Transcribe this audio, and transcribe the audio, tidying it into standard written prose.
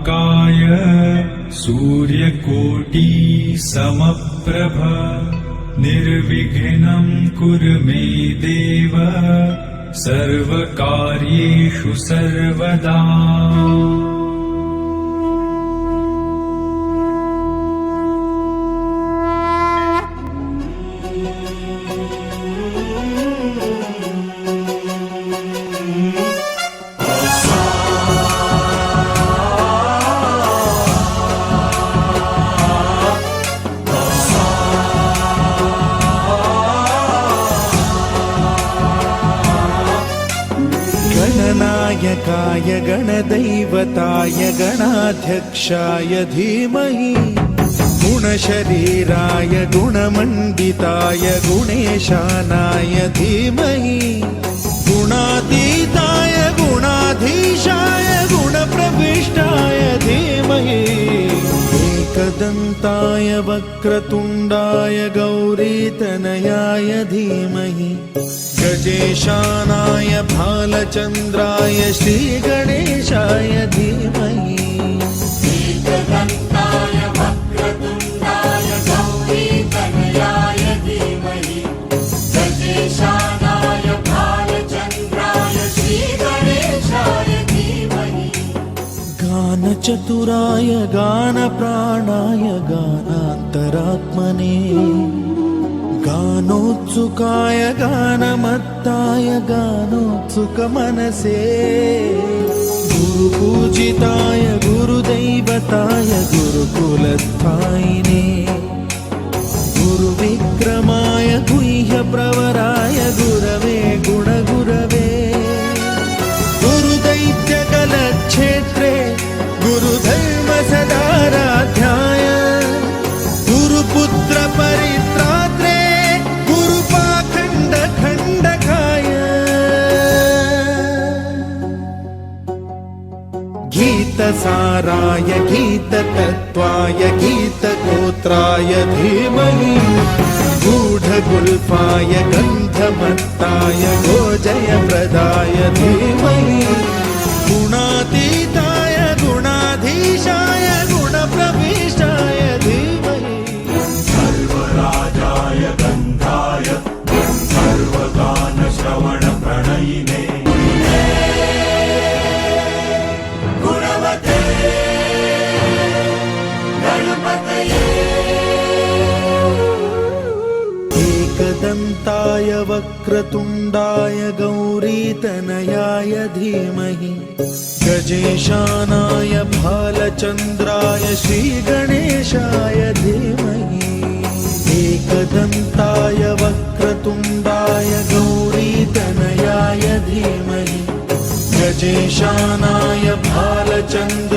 वक्रतुण्डमहाकाय सूर्यकोटि समप्रभ निर्विघ्नं कुरु मे देव सर्वकार्येषु सर्वदा। गणनायकाय गणदैवताय गणाध्यक्षाय धीमहि गुणशरीराय गुणमण्डिताय गुणेशानाय धीमहि गुणातीताय गुणाधीशाय गुणप्रविष्टाय धीमहि एकदन्ताय वक्रतुण्डाय गौरीतनयाय धीमहि गजेशानाय भालचन्द्राय श्रीगणेशाय धीमहि एकदन्ताय वक्रतुण्डाय गौरीतनयाय धीमहि गजेशानाय भालचन्द्राय श्रीगणेशाय धीमहि गानचतुराय गानप्राणाय गानान्तरात्मने गानोत्सुकाय गानमत्ताय गानोत्सुकमनसे गुरुपूजिताय गुरुदैवताय गुरुकुलस्थायिने गुरुविक्रमाय गुह्यप्रवराय गुरवे गुणगुरवे गुरुदैत्यकलक्षेत्रे गुरुधर्मसदाराध्याय गुरुपुत्रपरित्रात्रे गीतसाराय गीततत्त्वाय गीतगोत्राय धीमहि गूढगुल्फाय गन्धमत्ताय गोजयप्रदाय धीमहि गुणातीताय गुणाधीशाय गुणप्रविष्टाय धीमहि सर्वराजाय गन्धाय सर्वगानश्रवणप्रणयिने एकदन्ताय वक्रतुण्डाय गौरीतनयाय धीमहि गजेशानाय भालचन्द्राय श्रीगणेशाय धीमहि एकदन्ताय वक्रतुण्डाय गौरीतनयाय धीमहि गजेशानाय भालचन्द्राय